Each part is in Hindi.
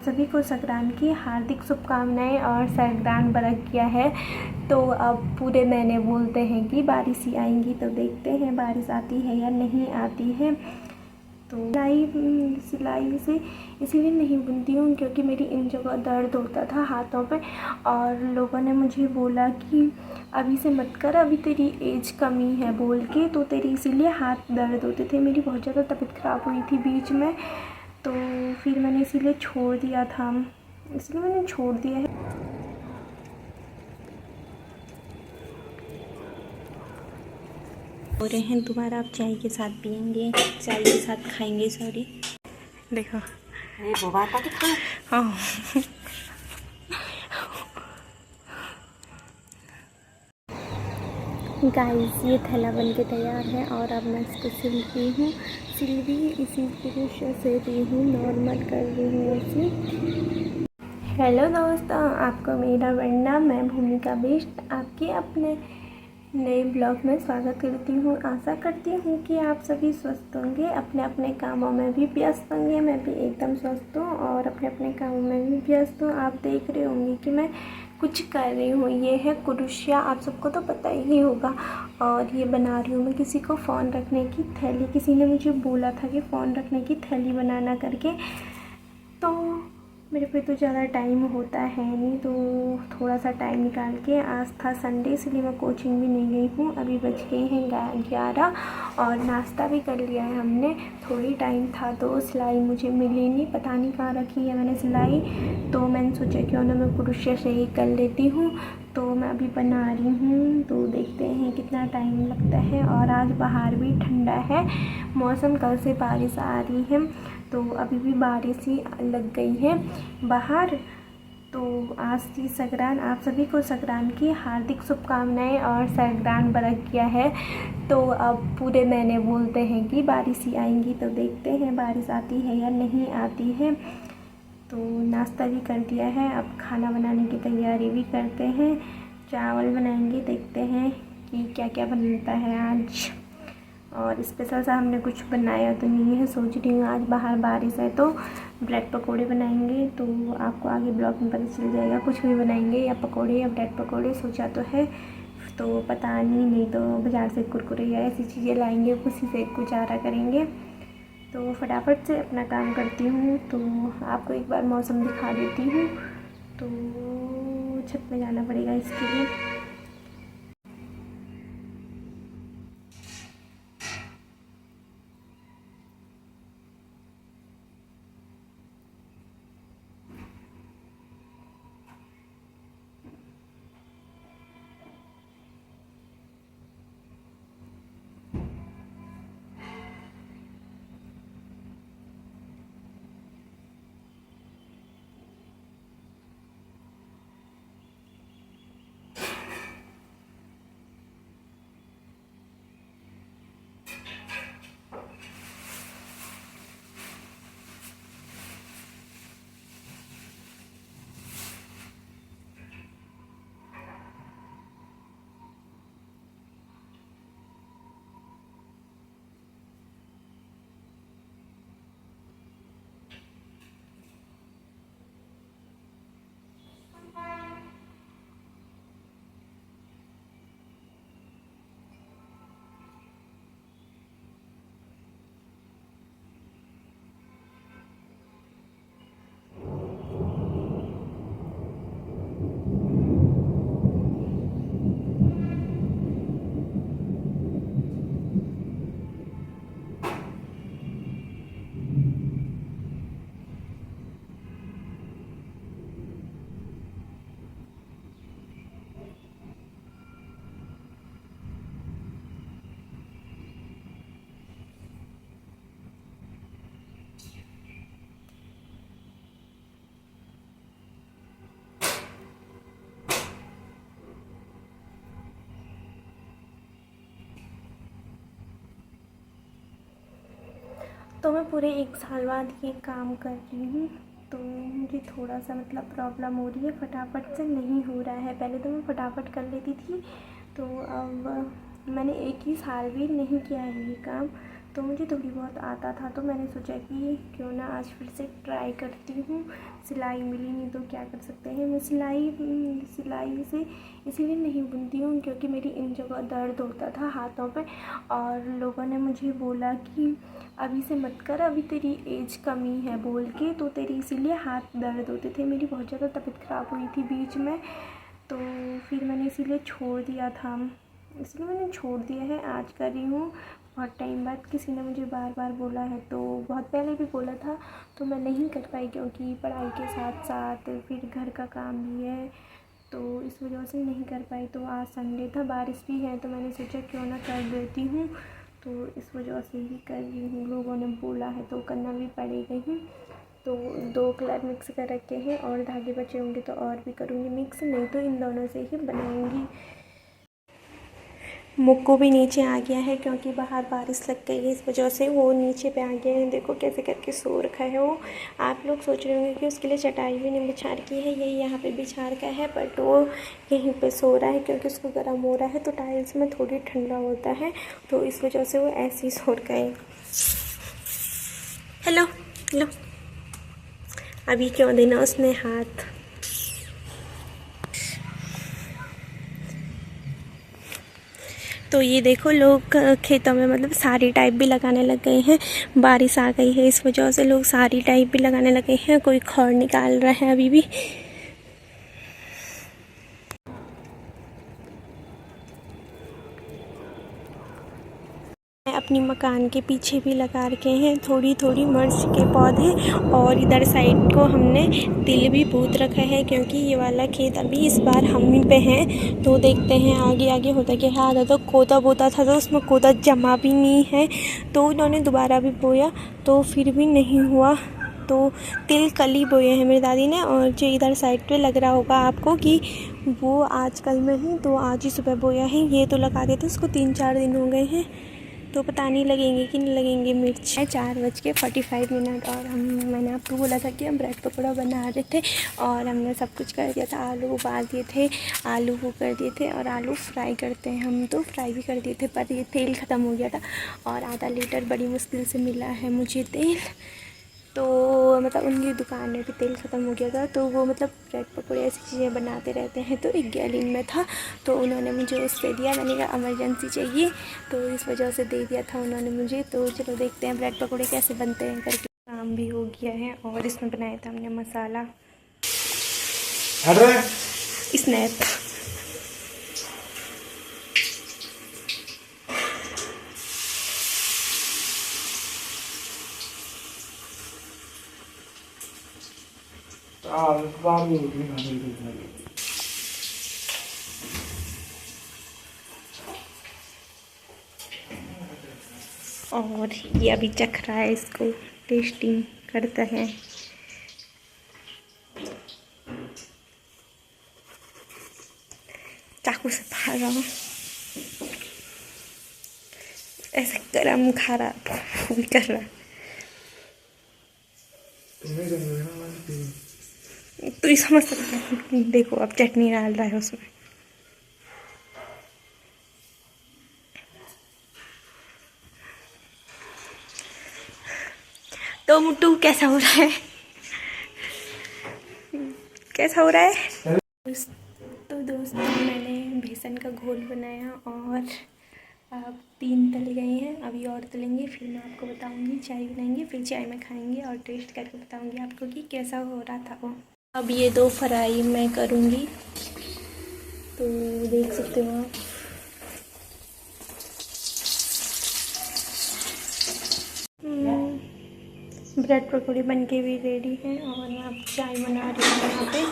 सभी को संक्रांत की हार्दिक शुभकामनाएं। और संक्रांत बरस गया है तो अब पूरे महीने बोलते हैं कि बारिश ही आएंगी, तो देखते हैं बारिश आती है या नहीं आती है। तो सिलाई से इसीलिए नहीं बुनती हूँ क्योंकि मेरी इन जगह दर्द होता था हाथों पे, और लोगों ने मुझे बोला कि अभी से मत कर, अभी तेरी एज कमी है बोल के, तो तेरी इसीलिए हाथ दर्द होते थे। मेरी बहुत ज़्यादा तबीयत ख़राब हुई थी बीच में, तो फिर मैंने इसीलिए छोड़ दिया था, इसलिए मैंने छोड़ दिया है। हो रहे हैं दोबारा, आप चाय के साथ पियेंगे, चाय के साथ खाएंगे। सॉरी, देखो हाँ गाइस, ये थैला बन के तैयार है और अब मैं इसको सिल रही हूँ। सिल भी इसी तरीके से रही हूँ, नॉर्मल कर रही हूँ ऐसे। हेलो दोस्तों, आपको मेरा प्रणाम। मैं भूमिका बेस्ट आपके अपने नए ब्लॉग में स्वागत करती हूँ। आशा करती हूँ कि आप सभी स्वस्थ होंगे, अपने अपने कामों में भी व्यस्त होंगे। मैं भी एकदम स्वस्थ हूँ और अपने अपने कामों में भी व्यस्त हूँ। आप देख रहे होंगे कि मैं कुछ कर रही हूँ। ये है कुरुशिया, आप सबको तो पता ही होगा। और ये बना रही हूँ मैं किसी को फ़ोन रखने की थैली। किसी ने मुझे बोला था कि फ़ोन रखने की थैली बनाना करके, तो मेरे पे तो ज़्यादा टाइम होता है नहीं, तो थोड़ा सा टाइम निकाल के, आज था संडे इसलिए मैं कोचिंग भी नहीं गई हूँ। अभी बज गए हैं 11 और नाश्ता भी कर लिया है हमने। थोड़ी टाइम था तो सिलाई मुझे मिली नहीं, पता नहीं कहाँ रखी है मैंने सिलाई, तो मैंने सोचा क्यों ना मैं क्रोशे से ही कर लेती हूँ। तो मैं अभी बना रही हूँ, तो देखते हैं कितना टाइम लगता है। और आज बाहर भी ठंडा है मौसम, कल से बारिश आ रही है, तो अभी भी बारिश ही लग गई है बाहर। तो आज थी संक्रांत, आप सभी को संक्रांत की हार्दिक शुभकामनाएं। और संक्रांत बरस गया है तो अब पूरे महीने बोलते हैं कि बारिश ही आएंगी, तो देखते हैं बारिश आती है या नहीं आती है। तो नाश्ता भी कर दिया है, अब खाना बनाने की तैयारी भी करते हैं। चावल बनाएंगे, देखते हैं कि क्या क्या बनता है आज। और स्पेशल सा हमने कुछ बनाया तो नहीं है, सोच रही हूँ आज बाहर बारिश है तो ब्रेड पकोड़े बनाएंगे, तो आपको आगे ब्लॉग में पता चल जाएगा। कुछ भी बनाएंगे, या पकोड़े या ब्रेड पकोड़े सोचा तो है, तो पता नहीं तो बाज़ार से कुरकुरे या ऐसी चीज़ें लाएंगे, उसी से गुजारा करेंगे। तो फटाफट से अपना काम करती हूँ, तो आपको एक बार मौसम दिखा देती हूँ। तो छत पे जाना पड़ेगा इसके लिए। तो मैं पूरे 1 साल बाद ये काम कर रही हूँ, तो मुझे थोड़ा सा मतलब प्रॉब्लम हो रही है, फटाफट से नहीं हो रहा है। पहले तो मैं फटाफट कर लेती थी, तो अब मैंने 1 ही साल भी नहीं किया है ये काम, तो मुझे थोड़ी बहुत आता था, तो मैंने सोचा कि क्यों ना आज फिर से ट्राई करती हूँ। सिलाई मिली नहीं तो क्या कर सकते हैं। मैं सिलाई से इसीलिए नहीं बुनती हूँ क्योंकि मेरी इन जगह दर्द होता था हाथों पे, और लोगों ने मुझे बोला कि अभी से मत कर, अभी तेरी एज कमी है बोल के, तो तेरी इसीलिए हाथ दर्द होते थे। मेरी बहुत ज़्यादा तबीयत ख़राब हुई थी बीच में, तो फिर मैंने इसीलिए छोड़ दिया था। इसलिए मैंने छोड़ दिया है, आज कर रही हूँ बहुत टाइम बाद। किसी ने मुझे बार बार बोला है, तो बहुत पहले भी बोला था, तो मैं नहीं कर पाई क्योंकि पढ़ाई के साथ साथ फिर घर का काम भी है, तो इस वजह से नहीं कर पाई। तो आज संडे था, बारिश भी है, तो मैंने सोचा क्यों ना कर देती हूँ, तो इस वजह से ही कर रही हूँ। लोगों ने बोला है तो करना भी पड़ेगा ही। तो 2 कलर मिक्स कर रखे हैं, और धागे बचे होंगे तो और भी करूँगी मिक्स, नहीं तो इन दोनों से ही बनाऊँगी। मुक्कू भी नीचे आ गया है क्योंकि बाहर बारिश लग गई है, इस वजह से वो नीचे पे आ गया है। देखो कैसे करके सो रखा है वो। आप लोग सोच रहे होंगे कि उसके लिए चटाई भी नहीं बिछा रखी है, यही यहाँ पे बिछा रखा है, बट वो यहीं पे सो रहा है क्योंकि उसको गर्म हो रहा है, तो टाइल्स में थोड़ी ठंडा होता है, तो इस वजह से वो ऐसे ही सो रखा है। हेलो हेलो, अभी क्यों देना उसने हाथ। तो ये देखो लोग खेतों में मतलब साड़ी टाइप भी लगाने लग गए हैं। बारिश आ गई है इस वजह से लोग साड़ी टाइप भी लगाने लगे हैं। कोई खड़ निकाल रहा है अभी भी। अपनी मकान के पीछे भी लगा रखे हैं थोड़ी थोड़ी मिर्च के पौधे, और इधर साइड को हमने तिल भी बूत रखा है क्योंकि ये वाला खेत अभी इस बार हम ही पे हैं। तो देखते हैं आगे आगे होता क्या है। आधा तो कोदा बोता था तो उसमें कोदा जमा भी नहीं है, तो उन्होंने दोबारा भी बोया तो फिर भी नहीं हुआ। तो तिल कल ही बोए हैं मेरी दादी ने, और जो इधर साइड पे लग रहा होगा आपको कि वो आजकल में ही, तो आज ही सुबह बोया है। ये तो लगा देते उसको 3-4 दिन हो गए हैं, तो पता नहीं लगेंगे कि नहीं लगेंगे मिर्च। 4:45, और मैंने आपको बोला था कि हम ब्रेड पकौड़ा बना रहे थे, और हमने सब कुछ कर दिया था। आलू उबाल दिए थे, आलू वो कर दिए थे, और आलू फ्राई करते हैं हम, तो फ्राई भी कर दिए थे, पर ये तेल ख़त्म हो गया था, और आधा लीटर बड़ी मुश्किल से मिला है मुझे तेल। तो मतलब उनकी दुकान में भी तेल ख़त्म हो गया था, तो वो मतलब ब्रेड पकौड़े ऐसी चीज़ें बनाते रहते हैं, तो एक गैलन में था, तो उन्होंने मुझे उससे दिया। मैंने कहा इमरजेंसी चाहिए, तो इस वजह से दे दिया था उन्होंने मुझे। तो चलो देखते हैं ब्रेड पकौड़े कैसे बनते हैं करके। काम भी हो गया है, और इसमें बनाया था हमने मसाला स्नैप। और ये अभी चख रहा है, इसको टेस्टिंग करता है। चाकू से खा रहा हूँ, ऐसे गरम खा रहा भी कर रहा। तो ये समझ सकते हैं। देखो अब चटनी डाल रहा है उसमें। तो मुट्टू कैसा हो रहा है, कैसा हो रहा है। तो दोस्तों मैंने बेसन का घोल बनाया, और अब 3 तल गए हैं, अभी और तलेंगे, फिर मैं आपको बताऊंगी। चाय बनाएंगे, फिर चाय में खाएंगे, और टेस्ट करके बताऊंगी आपको कि कैसा हो रहा था वो। अब ये 2 फ्राई मैं करूंगी, तो देख सकते हो आप। ब्रेड पकौड़ी बनके भी रेडी है, और मैं अब चाय बना रही हूँ यहाँ पे।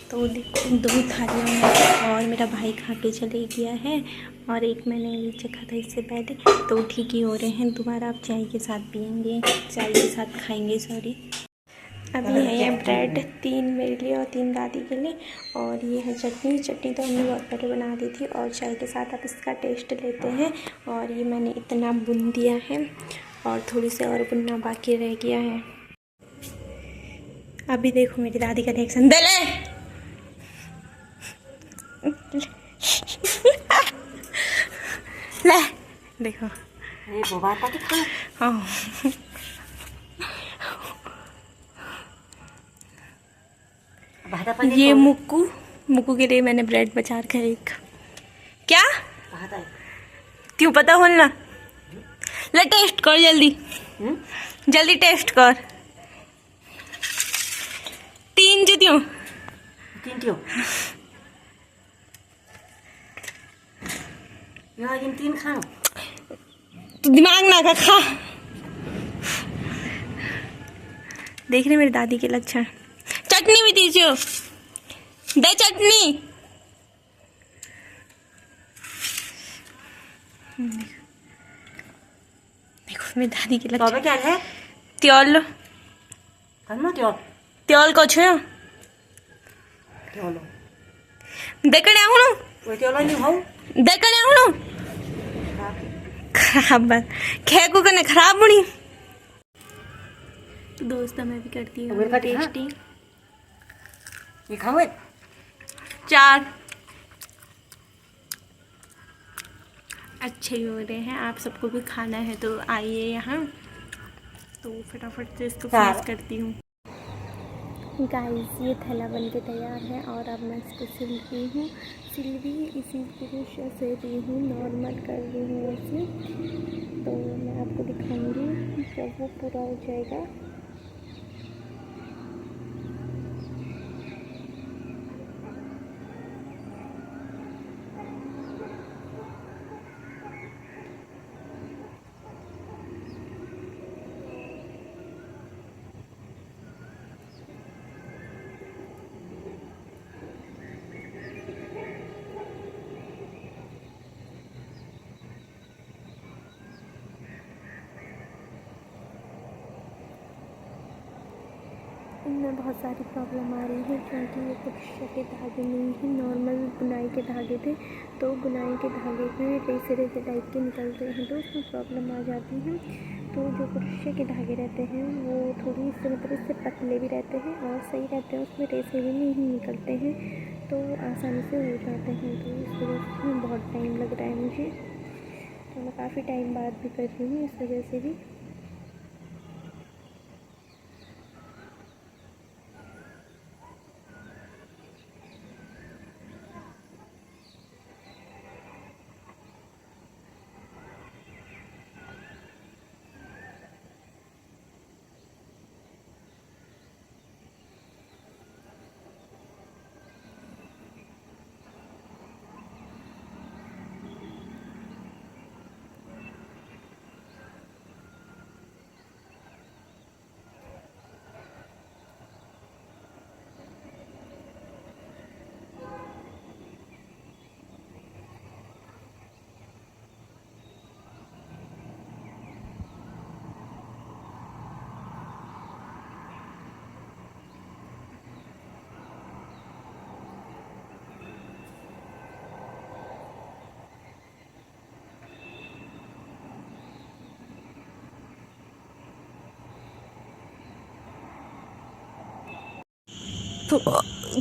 तो 2 थालियाँ में, और मेरा भाई खा के चले गया है, और एक मैंने ये चखा था इससे पहले, तो ठीक ही हो रहे हैं। दोबारा आप चाय के साथ पियेंगे, चाय के साथ खाएंगे, सॉरी। अभी है ये ब्रेड 3 मेरे लिए और 3 दादी के लिए, और ये है चटनी। चटनी तो हमने बहुत पहले बना दी थी, और चाय के साथ आप इसका टेस्ट लेते हैं। और ये मैंने इतना बुन दिया है, और थोड़ी सी और बुनना बाकी रह गया है। अभी देखो मेरी दादी का रिएक्शन। दले ले देखो ये बोबा पाके खा। हाँ ये मुक्कू के लिए मैंने ब्रेड बचा कर एक क्या क्यों पता हो ना ले टेस्ट कर जल्दी जल्दी टेस्ट कर तीन जो तीन खा तो दिमाग ना का खा। देख रहे मेरी दादी के लक्षण। चटनी भी दीजिए दे चटनी। देखो मेरी दादी के लक्षण। क्या है त्योल त्योल को छो देखने आऊँ देखने आऊँ खराब खेकू कने खराब होनी। दोस्तों मैं भी करती हूँ टेस्टिंग। ये खाओ 4 अच्छे ही हो रहे हैं। आप सबको भी खाना है तो आइए यहाँ। तो फटाफट से इसको फ्रीज करती हूँ। गाइस ये थैला बन के तैयार है और अब मैं इसको सिल रही हूँ। सिल भी इसी तरीके से रही हूँ, नॉर्मल कर रही हूँ ऐसे। तो मैं आपको दिखाऊंगी जब वो पूरा हो जाएगा। इनमें बहुत सारी प्रॉब्लम आ रही है क्योंकि ये कुछ के धागे नहीं हैं, नॉर्मल बुनाई के धागे थे। तो बुनाई के धागे में रेसे टाइप के निकल रहे हैं तो उसमें प्रॉब्लम आ जाती है। तो जो क्रोशे के धागे रहते हैं वो थोड़ी इससे मतलब इससे पतले भी रहते हैं और सही रहते हैं, उसमें रेसे भी नहीं निकलते हैं तो आसानी से हो जाते हैं। तो इस वजह से बहुत टाइम लग रहा है मुझे। तो मैं काफ़ी टाइम बाद भी कर रही हूँ इस वजह से भी।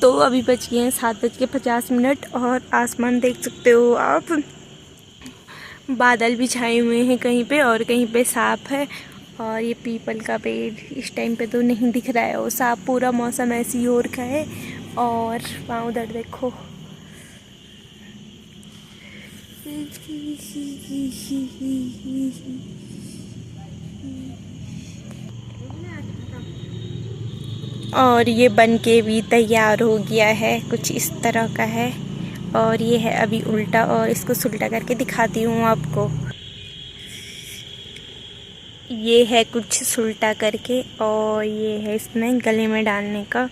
तो अभी बच गए हैं 7:50 और आसमान देख सकते हो आप। बादल भी छाए हुए हैं कहीं पे और कहीं पे साफ है। और ये पीपल का पेड़ इस टाइम पे तो नहीं दिख रहा है, वो साफ पूरा मौसम ऐसी ही हो रखा है। और वहाँ उधर देखो और ये बन के भी तैयार हो गया है, कुछ इस तरह का है। और ये है अभी उल्टा और इसको सुलटा करके दिखाती हूँ आपको। ये है कुछ सुलटा करके और ये है इसमें गले में डालने का।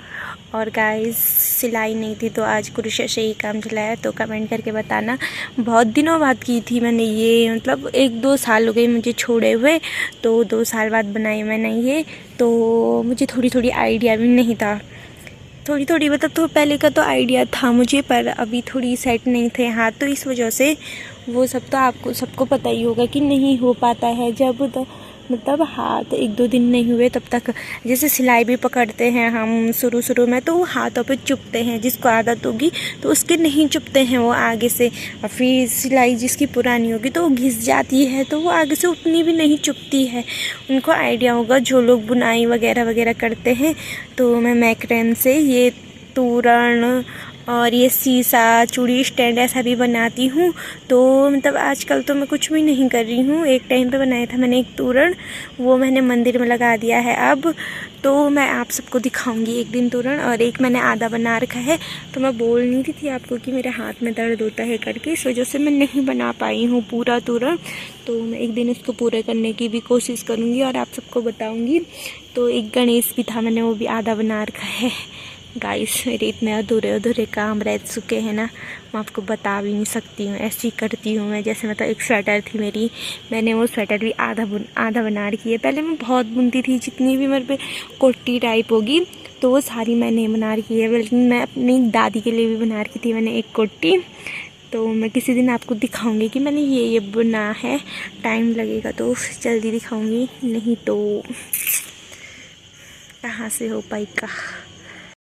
और गाइस सिलाई नहीं थी तो आज क्रोशे से ही काम चलाया। तो कमेंट करके बताना। बहुत दिनों बाद की थी मैंने ये, मतलब 1-2 साल हो गए मुझे छोड़े हुए, तो 2 साल बाद बनाई मैंने ये। तो मुझे थोड़ी आइडिया भी नहीं था, थोड़ी मतलब तो पहले का तो आइडिया था मुझे, पर अभी थोड़ी सेट नहीं थे हाथ, तो इस वजह से वो सब तो आपको सबको पता ही होगा कि नहीं हो पाता है। जब मतलब हाथ 1-2 दिन नहीं हुए तब तक, जैसे सिलाई भी पकड़ते हैं हम शुरू में तो वो हाथों पे चुभते हैं, जिसको आदत होगी तो उसके नहीं चुभते हैं वो आगे से, और फिर सिलाई जिसकी पुरानी होगी तो वो घिस जाती है तो वो आगे से उतनी भी नहीं चुभती है। उनको आइडिया होगा जो लोग बुनाई वगैरह करते हैं। तो मैं मैक्रेन से ये तोरण और ये शीशा, चूड़ी स्टैंड ऐसा भी बनाती हूँ। तो मतलब आजकल तो मैं कुछ भी नहीं कर रही हूँ। एक टाइम पे बनाया था मैंने एक तोरण, वो मैंने मंदिर में लगा दिया है अब। तो मैं आप सबको दिखाऊंगी एक दिन तोरण, और एक मैंने आधा बना रखा है। तो मैं बोल नहीं रही थी आपको कि मेरे हाथ में दर्द होता है करके, इस वजह से मैं नहीं बना पाई हूँ पूरा तोरण। तो मैं एक दिन इसको पूरा करने की भी कोशिश करूँगी और आप सबको बताऊँगी। तो एक गणेश भी था, मैंने वो भी आधा बना रखा है। गाइस मेरे इतने अधूरे काम रह चुके हैं ना, मैं आपको बता भी नहीं सकती हूँ। ऐसी करती हूँ मैं, जैसे मतलब एक स्वेटर थी मेरी, मैंने वो स्वेटर भी आधा बना रखी है। पहले मैं बहुत बुनती थी, जितनी भी मेरे पे कोटी टाइप होगी तो वो सारी मैंने बना रखी है। बल्कि मैं अपनी दादी के लिए भी बना रखी थी मैंने एक कोटी। तो मैं किसी दिन आपको दिखाऊंगी कि मैंने ये बुना है। टाइम लगेगा तो जल्दी दिखाऊंगी, नहीं तो कहाँ से हो पाएगा।